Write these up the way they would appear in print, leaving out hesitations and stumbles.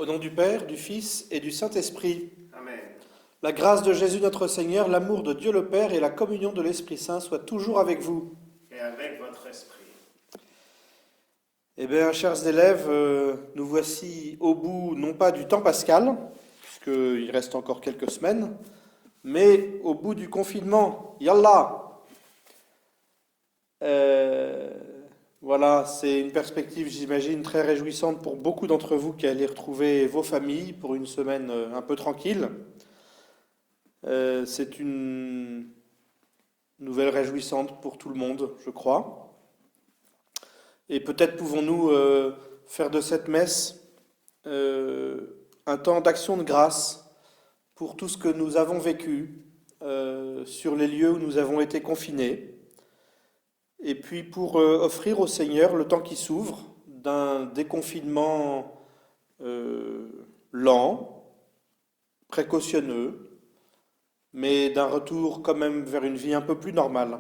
Au nom du Père, du Fils et du Saint-Esprit. Amen. La grâce de Jésus notre Seigneur, l'amour de Dieu le Père et la communion de l'Esprit Saint soient toujours avec vous. Et avec votre esprit. Eh bien, chers élèves, nous voici au bout, non pas du temps pascal, puisqu'il reste encore quelques semaines, mais au bout du confinement. Yallah! Voilà, c'est une perspective, j'imagine, très réjouissante pour beaucoup d'entre vous qui allez retrouver vos familles pour une semaine un peu tranquille. C'est une nouvelle réjouissante pour tout le monde, je crois. Et peut-être pouvons-nous faire de cette messe un temps d'action de grâce pour tout ce que nous avons vécu sur les lieux où nous avons été confinés. Et puis pour offrir au Seigneur le temps qui s'ouvre d'un déconfinement lent, précautionneux, mais d'un retour quand même vers une vie un peu plus normale.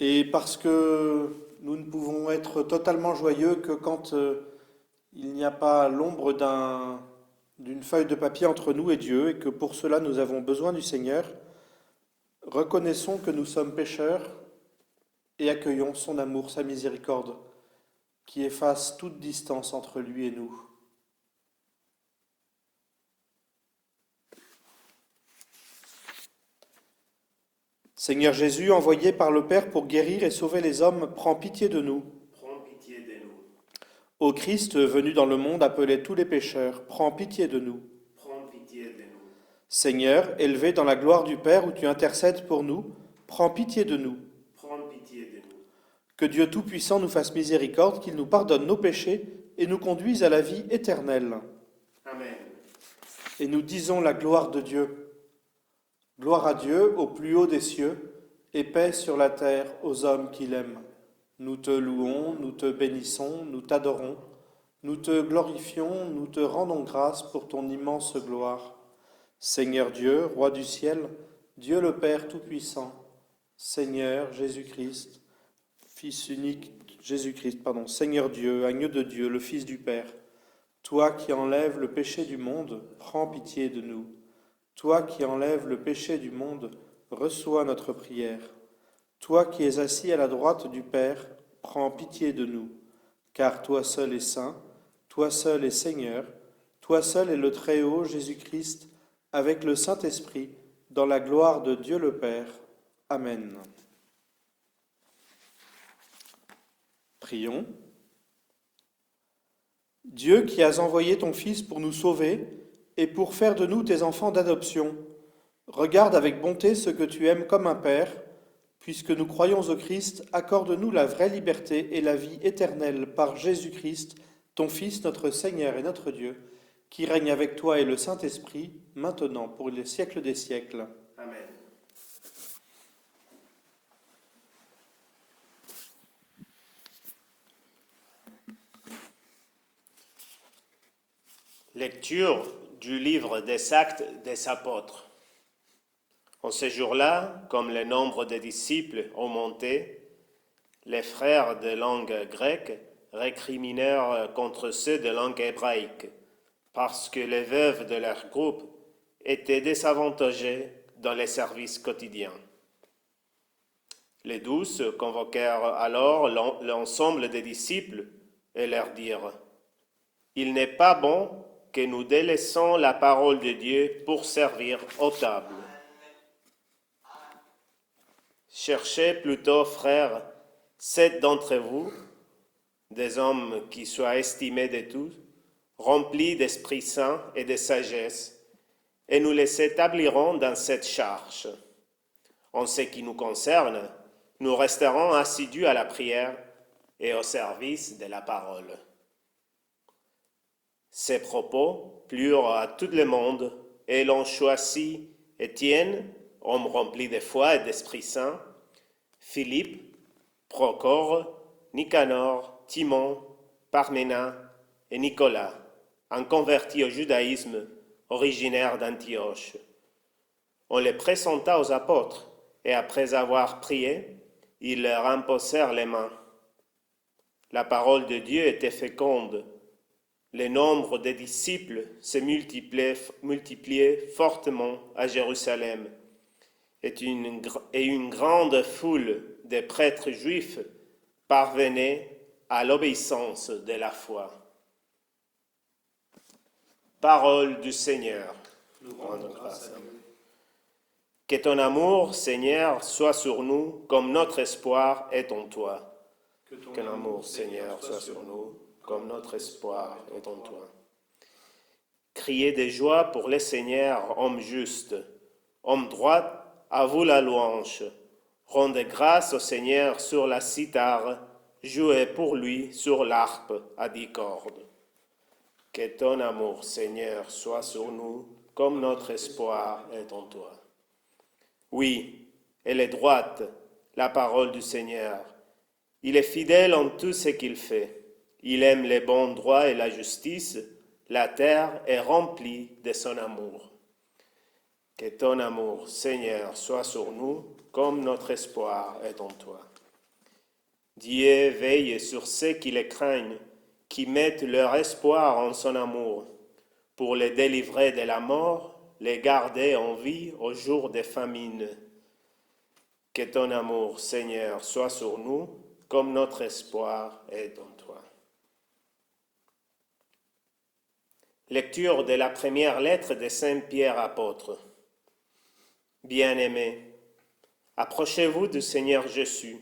Et parce que nous ne pouvons être totalement joyeux que quand il n'y a pas l'ombre d'une feuille de papier entre nous et Dieu, et que pour cela nous avons besoin du Seigneur, reconnaissons que nous sommes pécheurs et accueillons son amour, sa miséricorde, qui efface toute distance entre lui et nous. Seigneur Jésus, envoyé par le Père pour guérir et sauver les hommes, prends pitié de nous. Prends pitié de nous. Ô Christ, venu dans le monde appeler tous les pécheurs, prends pitié de nous. Prends pitié de nous. Seigneur, élevé dans la gloire du Père où tu intercèdes pour nous, prends pitié de nous. Prends pitié de nous. Que Dieu Tout-Puissant nous fasse miséricorde, qu'il nous pardonne nos péchés et nous conduise à la vie éternelle. Amen. Et nous disons la gloire de Dieu. Gloire à Dieu au plus haut des cieux, et paix sur la terre aux hommes qu'il aime. Nous te louons, nous te bénissons, nous t'adorons, nous te glorifions, nous te rendons grâce pour ton immense gloire. Seigneur Dieu, Roi du ciel, Dieu le Père Tout-Puissant, Seigneur Jésus-Christ, Fils unique Jésus-Christ, Seigneur Dieu, agneau de Dieu, le Fils du Père, toi qui enlèves le péché du monde, prends pitié de nous. Toi qui enlèves le péché du monde, reçois notre prière. Toi qui es assis à la droite du Père, prends pitié de nous. Car toi seul es saint, toi seul es Seigneur, toi seul est le Très-Haut Jésus-Christ, avec le Saint-Esprit, dans la gloire de Dieu le Père. Amen. Prions. Dieu qui as envoyé ton Fils pour nous sauver, et pour faire de nous tes enfants d'adoption, regarde avec bonté ce que tu aimes comme un Père, puisque nous croyons au Christ, accorde-nous la vraie liberté et la vie éternelle par Jésus-Christ, ton Fils, notre Seigneur et notre Dieu, qui règne avec toi et le Saint-Esprit, maintenant pour les siècles des siècles. Amen. Lecture du livre des Actes des Apôtres. En ce jour-là, comme le nombre des disciples augmentait, les frères de langue grecque récriminèrent contre ceux de langue hébraïque, parce que les veuves de leur groupe étaient désavantagées dans les services quotidiens. Les 12 convoquèrent alors l'ensemble des disciples et leur dirent : « Il n'est pas bon que nous délaissons la parole de Dieu pour servir aux tables. Cherchez plutôt, frères, 7 d'entre vous, des hommes qui soient estimés de tous, remplis d'Esprit Saint et de sagesse, et nous les établirons dans cette charge. En ce qui nous concerne, nous resterons assidus à la prière et au service de la parole. » Ces propos plurent à tout le monde, et l'on choisit Étienne, homme rempli de foi et d'Esprit Saint, Philippe, Procore, Nicanor, Timon, Parména et Nicolas, un converti au judaïsme originaire d'Antioche. On les présenta aux apôtres, et après avoir prié, ils leur imposèrent les mains. La parole de Dieu était féconde. Le nombre des disciples se multipliait fortement à Jérusalem. Et une grande foule de prêtres juifs parvenait à l'obéissance de la foi. Parole du Seigneur. Nous rendons grâce à Dieu. Que ton amour, Seigneur, soit sur nous comme notre espoir est en toi. Que ton amour, Seigneur, soit sur nous comme notre espoir est en toi. Criez de joie pour le Seigneur, homme juste, homme droit, à vous la louange. Rendez grâce au Seigneur sur la cithare, jouez pour lui sur l'harpe à 10 cordes. Que ton amour, Seigneur, soit sur nous comme notre espoir est en toi. Oui, elle est droite, la parole du Seigneur. Il est fidèle en tout ce qu'il fait. Il aime les bons droits et la justice. La terre est remplie de son amour. Que ton amour, Seigneur, soit sur nous comme notre espoir est en toi. Dieu veille sur ceux qui le craignent, qui mettent leur espoir en son amour, pour les délivrer de la mort, les garder en vie au jour des famines. Que ton amour, Seigneur, soit sur nous, comme notre espoir est en toi. Lecture de la première lettre de Saint Pierre apôtre. Bien-aimés, approchez-vous du Seigneur Jésus.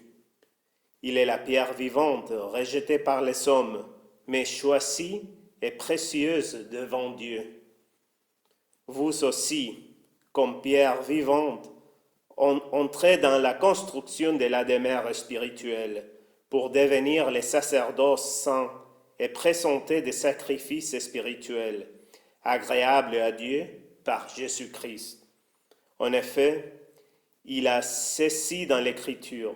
Il est la pierre vivante, rejetée par les hommes, mais choisie et précieuse devant Dieu. Vous aussi, comme pierre vivante, entrez dans la construction de la demeure spirituelle pour devenir les sacerdoces saints et présenter des sacrifices spirituels agréables à Dieu par Jésus-Christ. En effet, il y a ceci dans l'Écriture.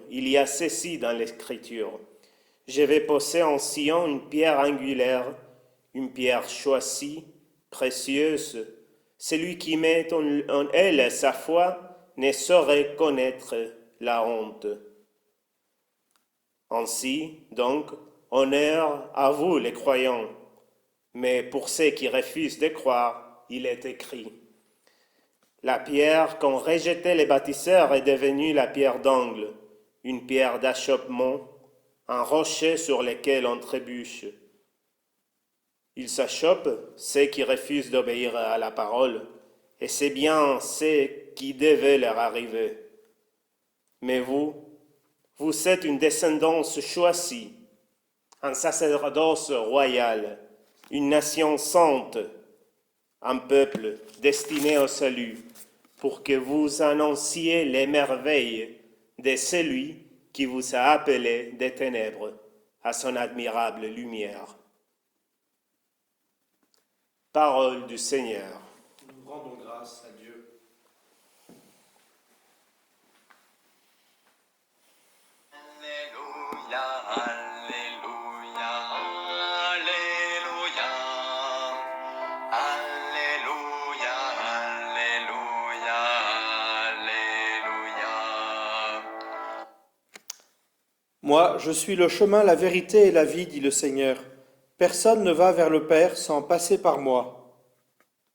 Je vais poser en Sion une pierre angulaire, une pierre choisie, précieuse. Celui qui met en elle sa foi ne saurait connaître la honte. Ainsi, donc, honneur à vous les croyants. Mais pour ceux qui refusent de croire, il est écrit: la pierre qu'ont rejetée les bâtisseurs est devenue la pierre d'angle, une pierre d'achoppement, un rocher sur lequel on trébuche. Ils s'achoppent, ceux qui refusent d'obéir à la parole, et c'est bien ce qui devait leur arriver. Mais vous êtes une descendance choisie, un sacerdoce royal, une nation sainte, un peuple destiné au salut, pour que vous annonciez les merveilles de celui qui vous a appelé des ténèbres à son admirable lumière. Parole du Seigneur. Nous rendons grâce à Dieu. Alléluia, Alléluia, Alléluia, Alléluia, Alléluia, Alléluia. Moi, je suis le chemin, la vérité et la vie, dit le Seigneur. Personne ne va vers le Père sans passer par moi.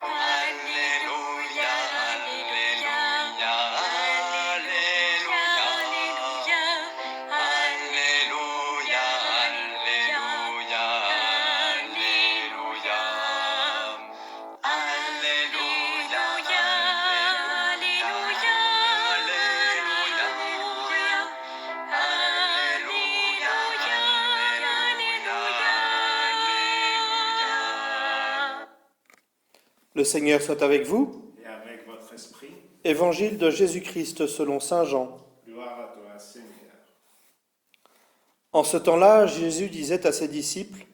Alléluia, Alléluia, Alléluia, Alléluia, Alléluia, Alléluia, Alléluia, Le Seigneur soit avec vous. Et avec votre esprit, Évangile de Jésus-Christ selon saint Jean. gloire à toi, Seigneur. En ce temps-là, Jésus disait à ses disciples: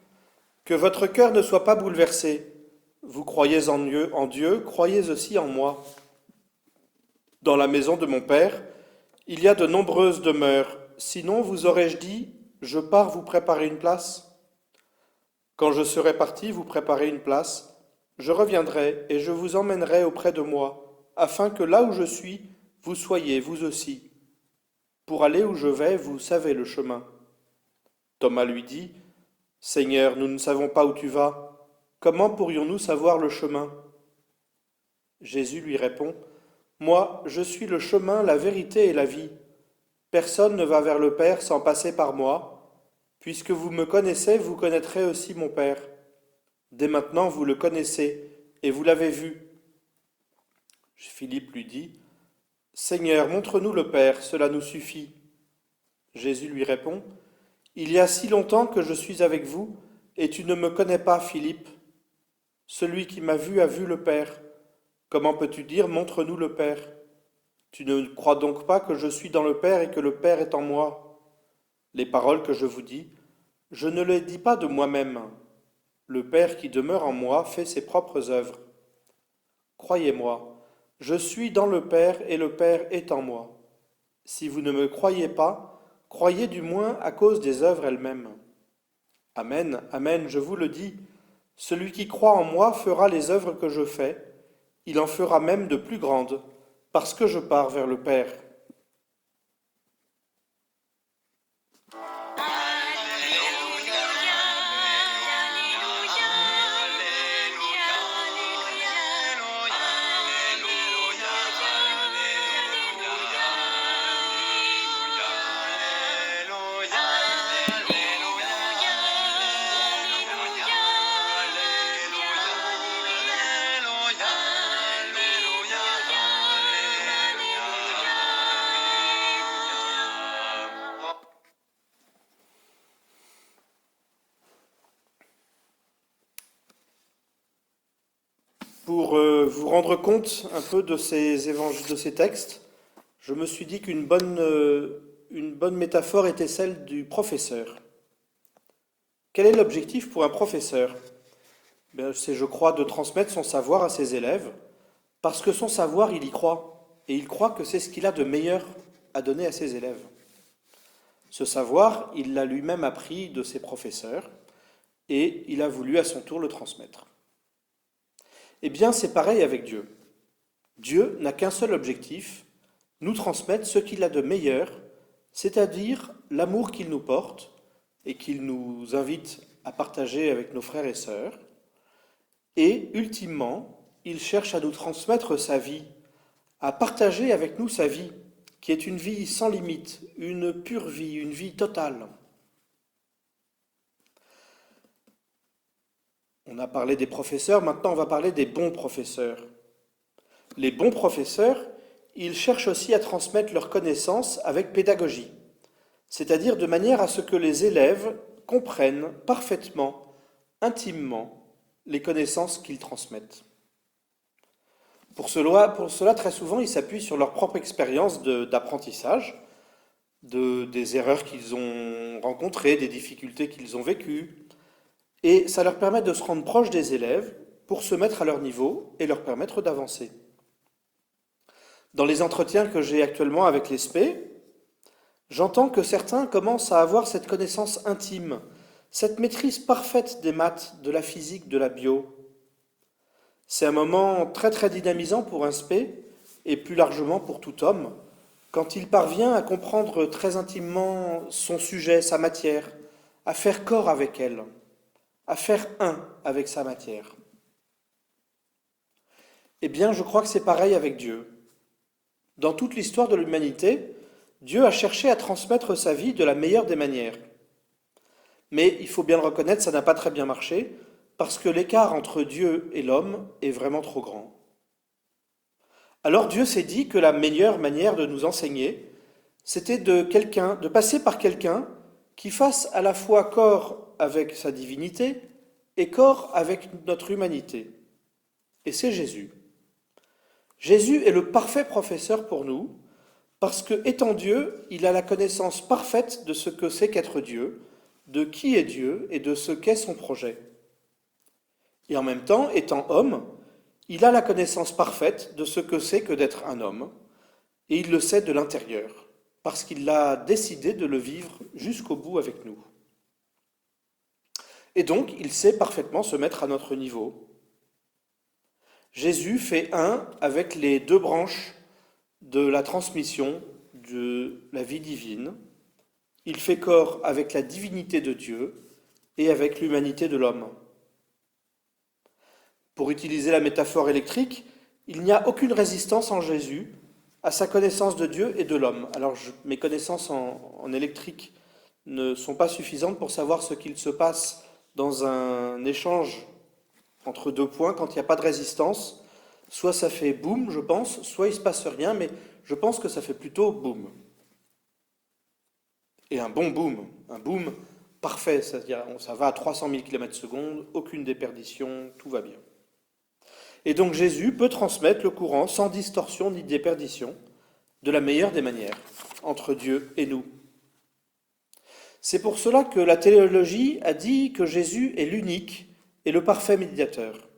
que votre cœur ne soit pas bouleversé. Vous croyez en Dieu, croyez aussi en moi. Dans la maison de mon Père, il y a de nombreuses demeures. Sinon, vous aurais-je dit: je pars vous préparer une place? Quand je serai parti vous préparer une place, je reviendrai et je vous emmènerai auprès de moi, afin que là où je suis, vous soyez vous aussi. Pour aller où je vais, vous savez le chemin. Thomas lui dit: Seigneur, nous ne savons pas où tu vas. Comment pourrions-nous savoir le chemin? Jésus lui répond, Moi, je suis le chemin, la vérité et la vie. Personne ne va vers le Père sans passer par moi. Puisque vous me connaissez, vous connaîtrez aussi mon Père. Dès maintenant, vous le connaissez et vous l'avez vu. Philippe lui dit, Seigneur, montre-nous le Père, cela nous suffit. Jésus lui répond, Il y a si longtemps que je suis avec vous, et tu ne me connais pas, Philippe. Celui qui m'a vu a vu le Père. Comment peux-tu dire, montre-nous le Père? Tu ne crois donc pas que je suis dans le Père et que le Père est en moi? Les paroles que je vous dis, je ne les dis pas de moi-même. Le Père qui demeure en moi fait ses propres œuvres. Croyez-moi, je suis dans le Père et le Père est en moi. Si vous ne me croyez pas, croyez du moins à cause des œuvres elles-mêmes. Amen, amen, je vous le dis, celui qui croit en moi fera les œuvres que je fais, il en fera même de plus grandes, parce que je pars vers le Père. Pour vous rendre compte un peu de ces évangiles, de ces textes, je me suis dit qu'une bonne métaphore était celle du professeur. Quel est l'objectif pour un professeur? C'est, je crois, de transmettre son savoir à ses élèves, parce que son savoir, il y croit, et il croit que c'est ce qu'il a de meilleur à donner à ses élèves. Ce savoir, il l'a lui-même appris de ses professeurs, et il a voulu à son tour le transmettre. Eh bien, c'est pareil avec Dieu. Dieu n'a qu'un seul objectif, nous transmettre ce qu'il a de meilleur, c'est-à-dire l'amour qu'il nous porte et qu'il nous invite à partager avec nos frères et sœurs. Et, ultimement, il cherche à nous transmettre sa vie, à partager avec nous sa vie, qui est une vie sans limite, une pure vie, une vie totale. On a parlé des professeurs, maintenant on va parler des bons professeurs. Les bons professeurs, ils cherchent aussi à transmettre leurs connaissances avec pédagogie, c'est-à-dire de manière à ce que les élèves comprennent parfaitement, intimement, les connaissances qu'ils transmettent. Pour cela, très souvent, ils s'appuient sur leur propre expérience d'apprentissage, des erreurs qu'ils ont rencontrées, des difficultés qu'ils ont vécues, et ça leur permet de se rendre proche des élèves pour se mettre à leur niveau et leur permettre d'avancer. Dans les entretiens que j'ai actuellement avec les spé, j'entends que certains commencent à avoir cette connaissance intime, cette maîtrise parfaite des maths, de la physique, de la bio. C'est un moment très très dynamisant pour un spé, et plus largement pour tout homme, quand il parvient à comprendre très intimement son sujet, sa matière, à faire corps avec elle, à faire un avec sa matière. Eh bien, je crois que c'est pareil avec Dieu. Dans toute l'histoire de l'humanité, Dieu a cherché à transmettre sa vie de la meilleure des manières. Mais il faut bien le reconnaître, ça n'a pas très bien marché, parce que l'écart entre Dieu et l'homme est vraiment trop grand. Alors Dieu s'est dit que la meilleure manière de nous enseigner, c'était de passer par quelqu'un qui fasse à la fois corps avec sa divinité et corps avec notre humanité. Et c'est Jésus. Jésus est le parfait professeur pour nous, parce que, étant Dieu, il a la connaissance parfaite de ce que c'est qu'être Dieu, de qui est Dieu et de ce qu'est son projet. Et en même temps, étant homme, il a la connaissance parfaite de ce que c'est que d'être un homme, et il le sait de l'intérieur, parce qu'il a décidé de le vivre jusqu'au bout avec nous. Et donc, il sait parfaitement se mettre à notre niveau. Jésus fait un avec les deux branches de la transmission de la vie divine. Il fait corps avec la divinité de Dieu et avec l'humanité de l'homme. Pour utiliser la métaphore électrique, il n'y a aucune résistance en Jésus à sa connaissance de Dieu et de l'homme. Alors mes connaissances en électrique ne sont pas suffisantes pour savoir ce qu'il se passe dans un échange entre deux points quand il n'y a pas de résistance. Soit ça fait boum, je pense, soit il ne se passe rien, mais je pense que ça fait plutôt boum. Et un boom parfait, c'est-à-dire ça va à 300 000 km/s, aucune déperdition, tout va bien. Et donc Jésus peut transmettre le courant sans distorsion ni déperdition, de la meilleure des manières, entre Dieu et nous. C'est pour cela que la théologie a dit que Jésus est l'unique et le parfait médiateur.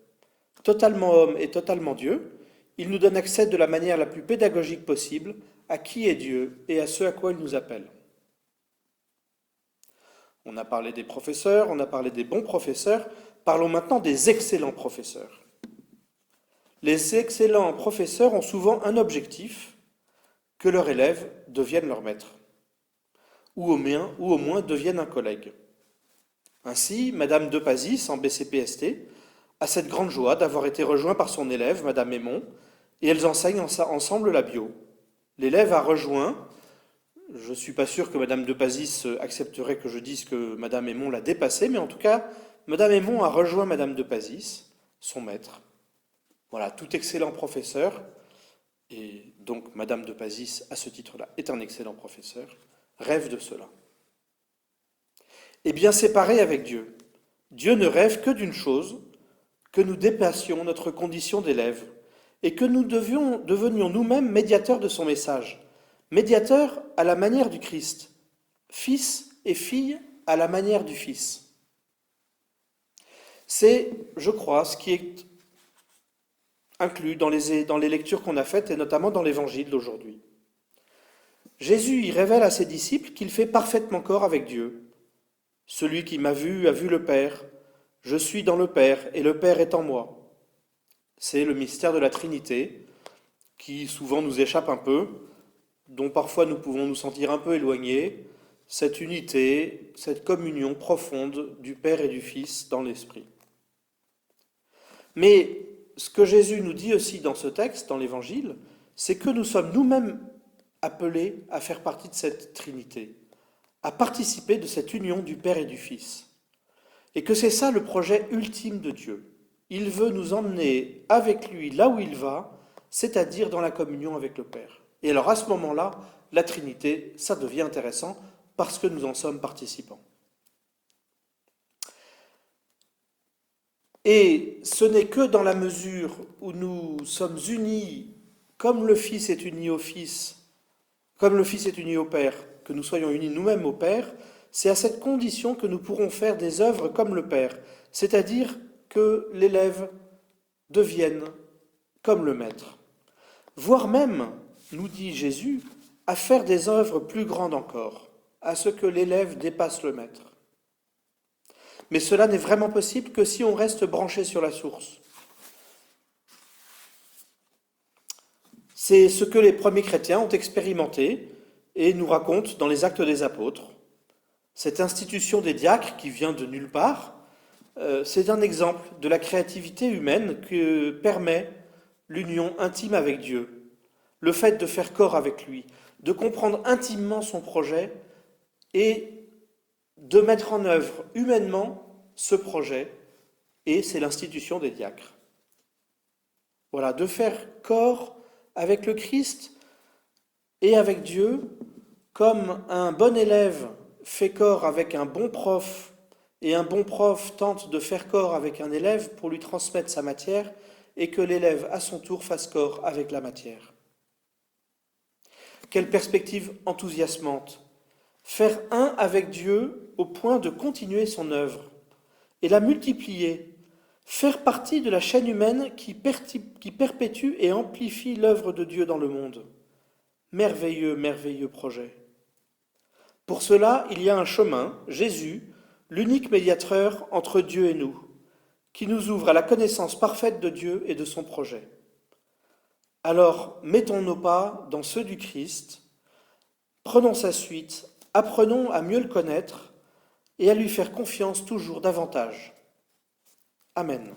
Totalement homme et totalement Dieu, il nous donne accès de la manière la plus pédagogique possible à qui est Dieu et à ce à quoi il nous appelle. On a parlé des professeurs, on a parlé des bons professeurs, parlons maintenant des excellents professeurs. Les excellents professeurs ont souvent un objectif, que leur élève devienne leur maître, ou au moins devienne un collègue. Ainsi, Madame de Pazis, en BCPST, a cette grande joie d'avoir été rejointe par son élève, Madame Aymon, et elles enseignent ensemble la bio. L'élève a rejoint, je ne suis pas sûr que Madame de Pazis accepterait que je dise que Madame Aymon l'a dépassé, mais en tout cas, Madame Aymon a rejoint Madame de Pazis, son maître. Voilà, tout excellent professeur, et donc Madame de Pazis, à ce titre-là, est un excellent professeur, rêve de cela. Eh bien, c'est pareil avec Dieu. Dieu ne rêve que d'une chose, que nous dépassions notre condition d'élève, et que nous devenions nous-mêmes médiateurs de son message, médiateurs à la manière du Christ, fils et filles à la manière du Fils. C'est, je crois, ce qui est inclus dans les lectures qu'on a faites, et notamment dans l'Évangile d'aujourd'hui. Jésus y révèle à ses disciples qu'il fait parfaitement corps avec Dieu. Celui qui m'a vu a vu le Père. Je suis dans le Père, et le Père est en moi. C'est le mystère de la Trinité, qui souvent nous échappe un peu, dont parfois nous pouvons nous sentir un peu éloignés, cette unité, cette communion profonde du Père et du Fils dans l'Esprit. Mais ce que Jésus nous dit aussi dans ce texte, dans l'Évangile, c'est que nous sommes nous-mêmes appelés à faire partie de cette Trinité, à participer de cette union du Père et du Fils. Et que c'est ça le projet ultime de Dieu. Il veut nous emmener avec lui là où il va, c'est-à-dire dans la communion avec le Père. Et alors à ce moment-là, la Trinité, ça devient intéressant parce que nous en sommes participants. Et ce n'est que dans la mesure où nous sommes unis, comme le Fils est uni au Fils, comme le Fils est uni au Père, que nous soyons unis nous-mêmes au Père, c'est à cette condition que nous pourrons faire des œuvres comme le Père, c'est-à-dire que l'élève devienne comme le Maître. Voire même, nous dit Jésus, à faire des œuvres plus grandes encore, à ce que l'élève dépasse le Maître. Mais cela n'est vraiment possible que si on reste branché sur la source. C'est ce que les premiers chrétiens ont expérimenté et nous racontent dans les Actes des Apôtres. Cette institution des diacres qui vient de nulle part, c'est un exemple de la créativité humaine que permet l'union intime avec Dieu, le fait de faire corps avec lui, de comprendre intimement son projet et de mettre en œuvre humainement ce projet, et c'est l'institution des diacres. Voilà, de faire corps avec le Christ et avec Dieu, comme un bon élève fait corps avec un bon prof, et un bon prof tente de faire corps avec un élève pour lui transmettre sa matière, et que l'élève, à son tour, fasse corps avec la matière. Quelle perspective enthousiasmante! Faire un avec Dieu au point de continuer son œuvre et la multiplier, faire partie de la chaîne humaine qui perpétue et amplifie l'œuvre de Dieu dans le monde. Merveilleux, merveilleux projet. Pour cela, il y a un chemin, Jésus, l'unique médiateur entre Dieu et nous, qui nous ouvre à la connaissance parfaite de Dieu et de son projet. Alors, mettons nos pas dans ceux du Christ, prenons sa suite, apprenons à mieux le connaître, et à lui faire confiance toujours davantage. Amen.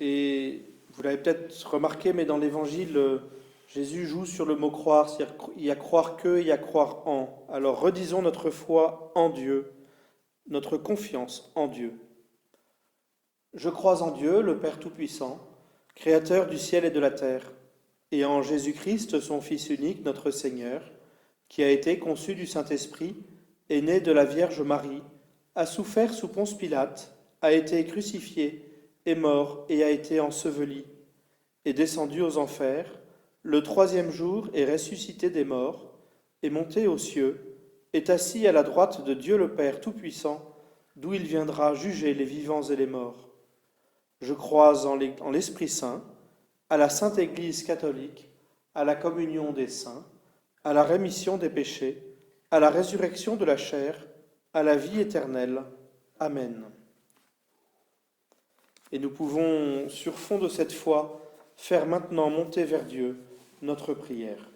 Et vous l'avez peut-être remarqué, mais dans l'Évangile, Jésus joue sur le mot croire, c'est-à-dire il y a croire que, il y a croire en. Alors redisons notre foi en Dieu, notre confiance en Dieu. Je crois en Dieu, le Père Tout-Puissant, Créateur du ciel et de la terre, et en Jésus-Christ, son Fils unique, notre Seigneur, qui a été conçu du Saint-Esprit, est né de la Vierge Marie, a souffert sous Ponce Pilate, a été crucifié, est mort et a été enseveli, est descendu aux enfers, le troisième jour est ressuscité des morts, est monté aux cieux, est assis à la droite de Dieu le Père Tout-Puissant, d'où il viendra juger les vivants et les morts. Je crois en l'Esprit Saint, à la Sainte Église catholique, à la communion des saints, à la rémission des péchés, à la résurrection de la chair, à la vie éternelle. Amen. Et nous pouvons, sur fond de cette foi, faire maintenant monter vers Dieu notre prière.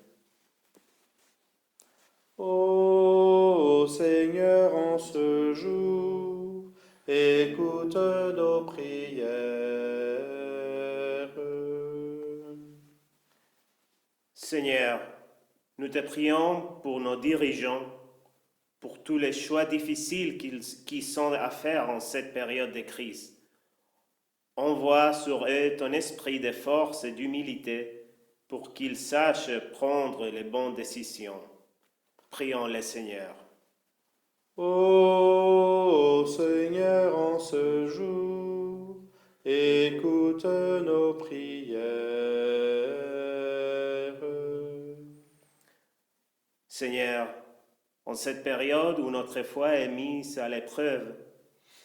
Ô Seigneur, en ce jour, écoute nos prières. Seigneur, nous te prions pour nos dirigeants, pour tous les choix difficiles qui sont à faire en cette période de crise. Envoie sur eux ton esprit de force et d'humilité pour qu'ils sachent prendre les bonnes décisions. Prions le Seigneur. Ô Seigneur, en ce jour, écoute nos prières. Seigneur, en cette période où notre foi est mise à l'épreuve,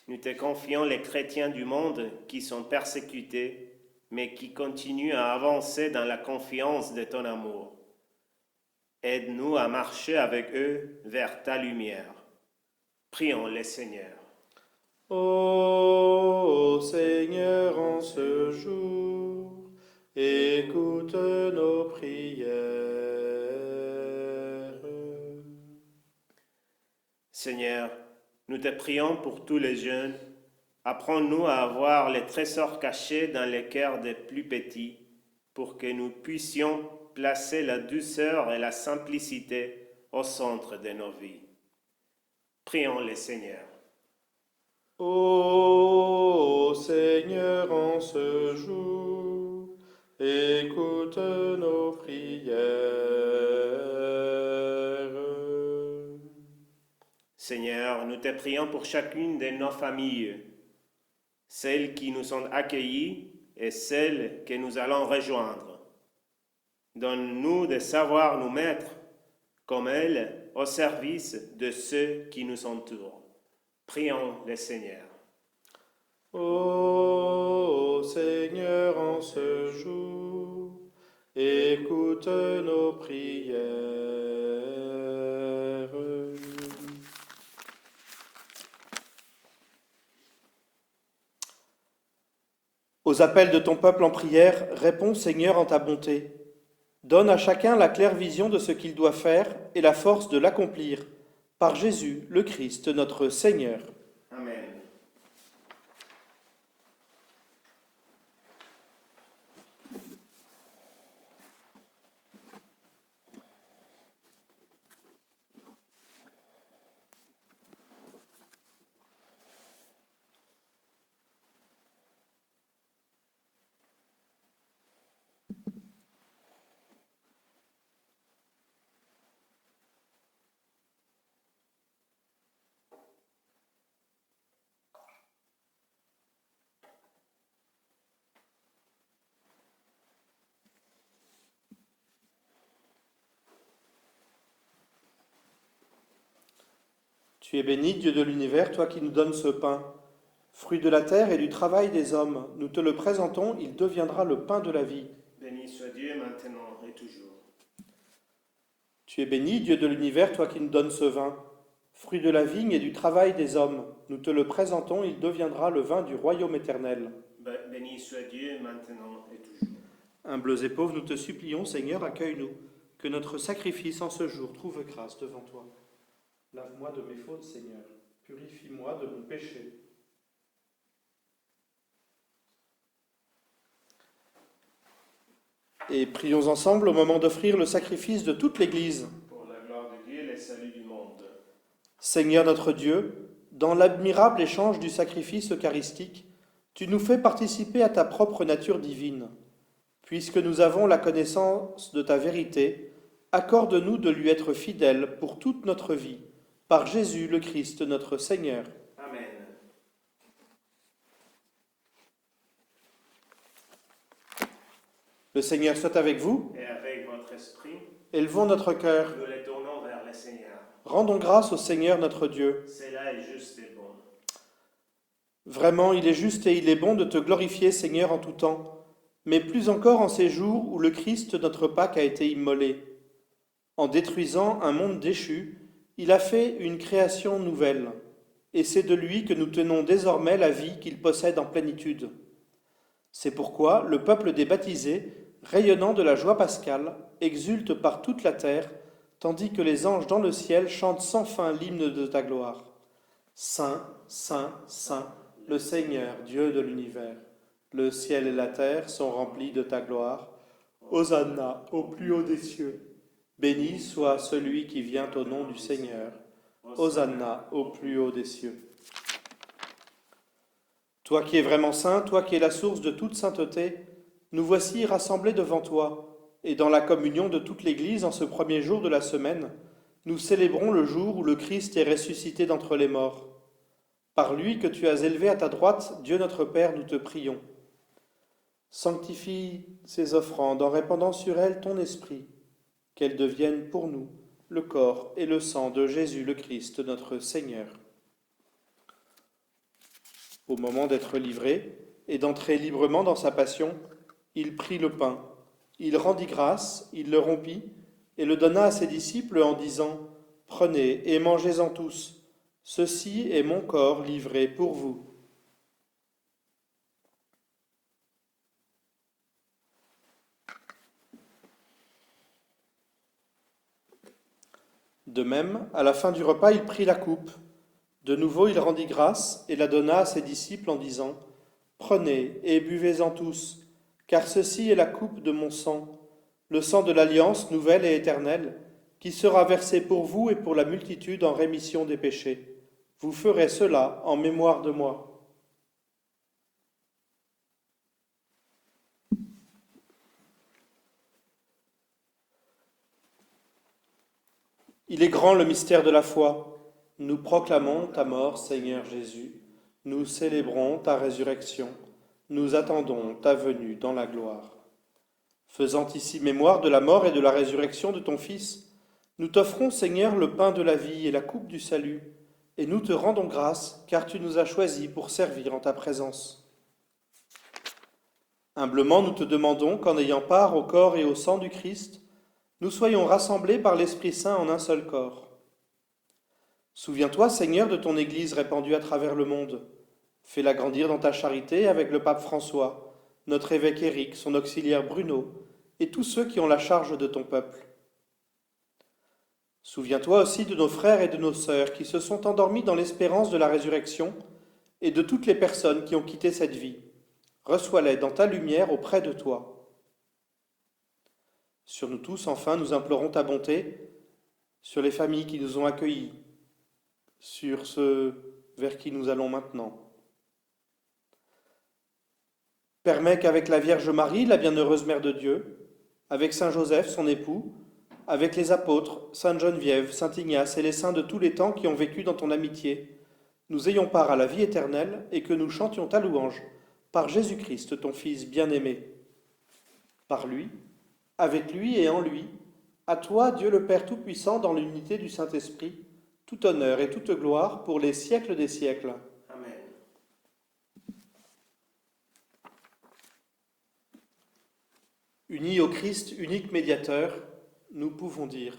nous te confions les chrétiens du monde qui sont persécutés, mais qui continuent à avancer dans la confiance de ton amour. Aide-nous à marcher avec eux vers ta lumière. Prions le Seigneur. Ô Seigneur, en ce jour, écoute nos prières. Seigneur, nous te prions pour tous les jeunes. Apprends-nous à avoir les trésors cachés dans les cœurs des plus petits, pour que nous puissions placer la douceur et la simplicité au centre de nos vies. Prions le Seigneur. Ô Seigneur, en ce jour, écoute nos prières. Seigneur, nous te prions pour chacune de nos familles, celles qui nous ont accueillis et celles que nous allons rejoindre. Donne-nous de savoir nous mettre, comme elles, au service de ceux qui nous entourent. Prions le Seigneur. Ô Seigneur, en ce jour, écoute nos prières. Aux appels de ton peuple en prière, réponds, Seigneur, en ta bonté. Donne à chacun la claire vision de ce qu'il doit faire et la force de l'accomplir. Par Jésus, le Christ, notre Seigneur. Amen. Tu es béni, Dieu de l'univers, toi qui nous donnes ce pain. Fruit de la terre et du travail des hommes, nous te le présentons, il deviendra le pain de la vie. Béni soit Dieu maintenant et toujours. Tu es béni, Dieu de l'univers, toi qui nous donnes ce vin. Fruit de la vigne et du travail des hommes, nous te le présentons, il deviendra le vin du royaume éternel. Béni soit Dieu maintenant et toujours. Humbles et pauvres, nous te supplions, Seigneur, accueille-nous, que notre sacrifice en ce jour trouve grâce devant toi. Lave-moi de mes fautes, Seigneur, purifie-moi de mon péché. Et prions ensemble au moment d'offrir le sacrifice de toute l'Église. Pour la gloire de Dieu et le salut du monde. Seigneur notre Dieu, dans l'admirable échange du sacrifice eucharistique, tu nous fais participer à ta propre nature divine. Puisque nous avons la connaissance de ta vérité, accorde-nous de lui être fidèles pour toute notre vie, par Jésus le Christ notre Seigneur. Amen. Le Seigneur soit avec vous. Et avec votre esprit, Élevons notre cœur. nous les tournons vers le Seigneur. Rendons grâce au Seigneur notre Dieu. Cela est juste et bon. Vraiment, il est juste et il est bon de te glorifier, Seigneur, en tout temps, mais plus encore en ces jours où le Christ, notre Pâque, a été immolé. En détruisant un monde déchu, il a fait une création nouvelle, et c'est de lui que nous tenons désormais la vie qu'il possède en plénitude. C'est pourquoi le peuple des baptisés, rayonnant de la joie pascale, exulte par toute la terre, tandis que les anges dans le ciel chantent sans fin l'hymne de ta gloire. Saint, Saint, Saint, le Seigneur, Dieu de l'univers. Le ciel et la terre sont remplis de ta gloire. Hosanna au plus haut des cieux. Béni soit celui qui vient au nom du Seigneur. Hosanna au plus haut des cieux. Toi qui es vraiment saint, toi qui es la source de toute sainteté, nous voici rassemblés devant toi, et dans la communion de toute l'Église en ce premier jour de la semaine, nous célébrons le jour où le Christ est ressuscité d'entre les morts. Par lui que tu as élevé à ta droite, Dieu notre Père, nous te prions. Sanctifie ces offrandes en répandant sur elles ton esprit, qu'elles deviennent pour nous le corps et le sang de Jésus le Christ, notre Seigneur. Au moment d'être livré et d'entrer librement dans sa passion, il prit le pain, il rendit grâce, il le rompit et le donna à ses disciples en disant « Prenez et mangez-en tous, ceci est mon corps livré pour vous. » De même, à la fin du repas, il prit la coupe. De nouveau, il rendit grâce et la donna à ses disciples en disant « Prenez et buvez-en tous, car ceci est la coupe de mon sang, le sang de l'alliance nouvelle et éternelle, qui sera versé pour vous et pour la multitude en rémission des péchés. Vous ferez cela en mémoire de moi. » Il est grand le mystère de la foi. Nous proclamons ta mort, Seigneur Jésus. Nous célébrons ta résurrection. Nous attendons ta venue dans la gloire. Faisant ici mémoire de la mort et de la résurrection de ton Fils, nous t'offrons, Seigneur, le pain de la vie et la coupe du salut, et nous te rendons grâce, car tu nous as choisis pour servir en ta présence. Humblement, nous te demandons qu'en ayant part au corps et au sang du Christ, nous soyons rassemblés par l'Esprit Saint en un seul corps. Souviens-toi, Seigneur, de ton Église répandue à travers le monde. Fais-la grandir dans ta charité avec le pape François, notre évêque Éric, son auxiliaire Bruno, et tous ceux qui ont la charge de ton peuple. Souviens-toi aussi de nos frères et de nos sœurs qui se sont endormis dans l'espérance de la résurrection et de toutes les personnes qui ont quitté cette vie. Reçois-les dans ta lumière auprès de toi. Sur nous tous, enfin, nous implorons ta bonté, sur les familles qui nous ont accueillis, sur ceux vers qui nous allons maintenant. Permets qu'avec la Vierge Marie, la bienheureuse Mère de Dieu, avec Saint Joseph, son époux, avec les apôtres, Sainte Geneviève, Saint Ignace et les saints de tous les temps qui ont vécu dans ton amitié, nous ayons part à la vie éternelle et que nous chantions ta louange par Jésus-Christ, ton Fils bien-aimé. Par lui, avec lui et en lui, à toi, Dieu le Père Tout-Puissant, dans l'unité du Saint-Esprit, tout honneur et toute gloire pour les siècles des siècles. Amen. Unis au Christ, unique médiateur, nous pouvons dire,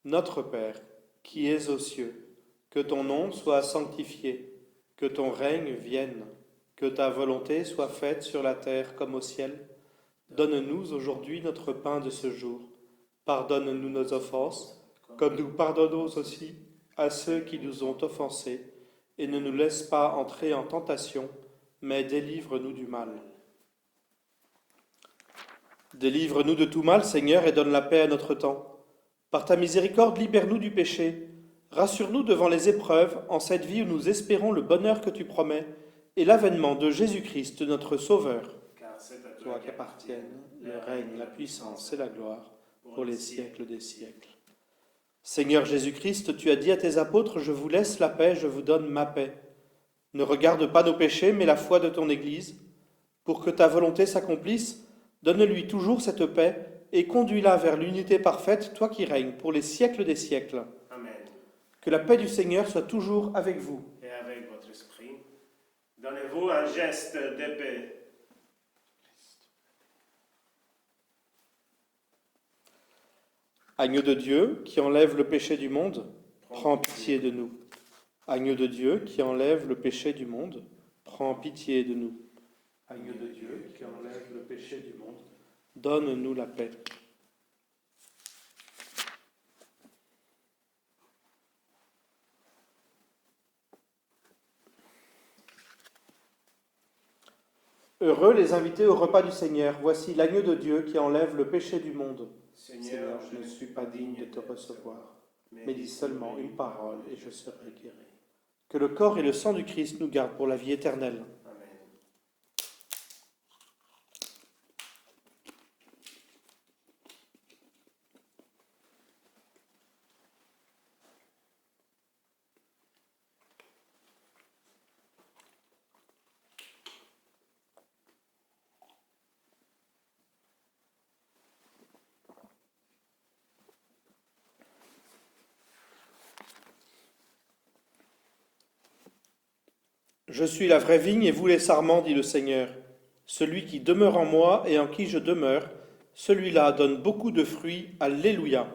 Notre Père, qui es aux cieux, que ton nom soit sanctifié, que ton règne vienne, que ta volonté soit faite sur la terre comme au ciel. Donne-nous aujourd'hui notre pain de ce jour. Pardonne-nous nos offenses, comme nous pardonnons aussi à ceux qui nous ont offensés, et ne nous laisse pas entrer en tentation, mais délivre-nous du mal. Délivre-nous de tout mal, Seigneur, et donne la paix à notre temps. Par ta miséricorde, libère-nous du péché. Rassure-nous devant les épreuves, en cette vie où nous espérons le bonheur que tu promets, et l'avènement de Jésus-Christ, notre Sauveur. Car c'est à Toi qu'appartiennent le règne, la puissance et la gloire, pour les siècles des siècles. Seigneur Jésus-Christ, tu as dit à tes apôtres, je vous laisse la paix, je vous donne ma paix. Ne regarde pas nos péchés, mais la foi de ton Église. Pour que ta volonté s'accomplisse, donne-lui toujours cette paix et conduis-la vers l'unité parfaite, toi qui règnes pour les siècles des siècles. Amen. Que la paix du Seigneur soit toujours avec vous. Et avec votre esprit, donnez-vous un geste de paix. Agneau de Dieu, qui enlève le péché du monde, prends pitié de nous. Agneau de Dieu, qui enlève le péché du monde, prends pitié de nous. Agneau de Dieu, qui enlève le péché du monde, donne-nous la paix. Heureux les invités au repas du Seigneur. Voici l'agneau de Dieu qui enlève le péché du monde. Seigneur, je ne suis pas digne de te recevoir, mais dis seulement une parole et je serai guéri. Que le corps et le sang du Christ nous gardent pour la vie éternelle. Amen. Je suis la vraie vigne et vous les sarments, dit le Seigneur. Celui qui demeure en moi et en qui je demeure, celui-là donne beaucoup de fruits. Alléluia.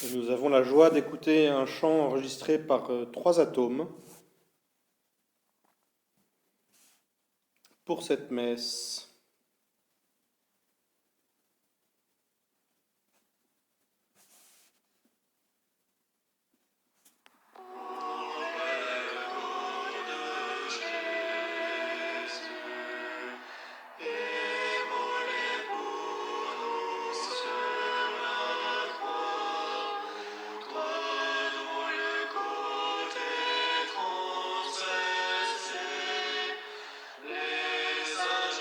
Et nous avons la joie d'écouter un chant enregistré par 3 atomes pour cette messe. Les âges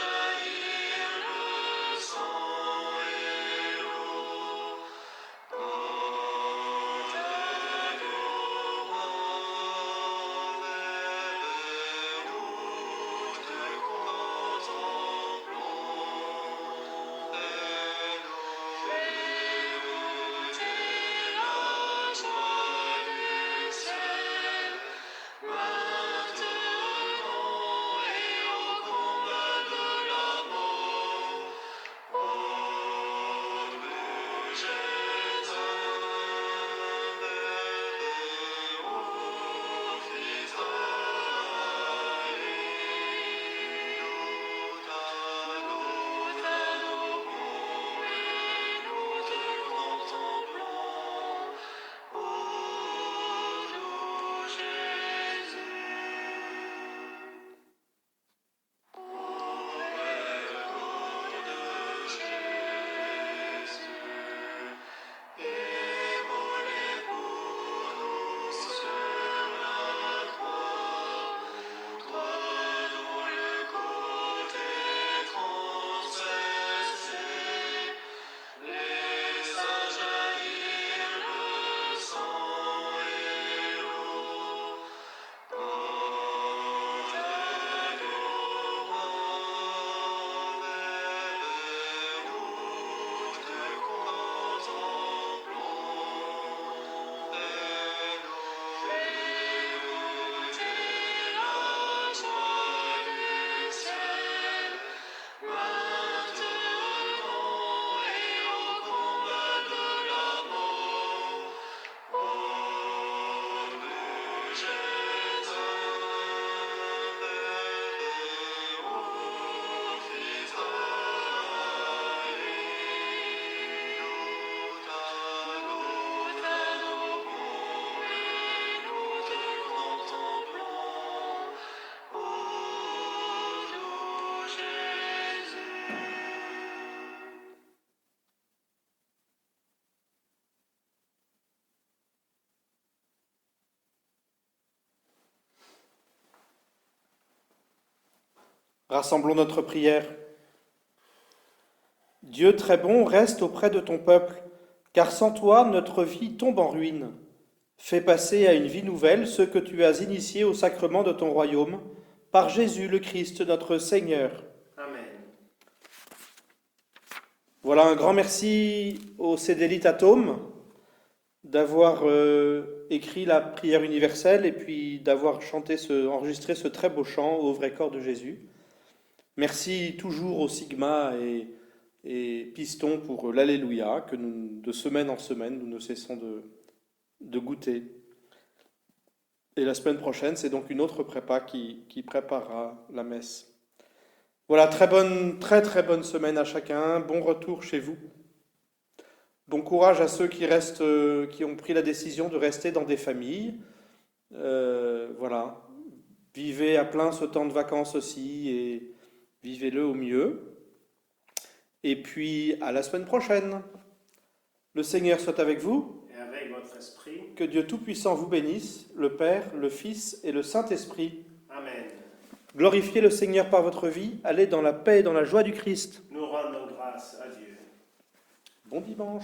Rassemblons notre prière. Dieu très bon, reste auprès de ton peuple, car sans toi, notre vie tombe en ruine. Fais passer à une vie nouvelle ceux que tu as initiés au sacrement de ton royaume, par Jésus le Christ, notre Seigneur. Amen. Voilà, un grand merci au Cédélite Atome d'avoir écrit la prière universelle et puis d'avoir enregistré ce très beau chant au vrai corps de Jésus. Merci toujours au Sigma et Piston pour l'Alléluia que de semaine en semaine, nous ne cessons de goûter. Et la semaine prochaine, c'est donc une autre prépa qui préparera la messe. Voilà, très bonne semaine à chacun, bon retour chez vous. Bon courage à ceux qui ont pris la décision de rester dans des familles. Voilà, vivez à plein ce temps de vacances aussi et vivez-le au mieux. Et puis, à la semaine prochaine. Le Seigneur soit avec vous. Et avec votre esprit. Que Dieu Tout-Puissant vous bénisse, le Père, le Fils et le Saint-Esprit. Amen. Glorifiez le Seigneur par votre vie. Allez dans la paix et dans la joie du Christ. Nous rendons grâce à Dieu. Bon dimanche.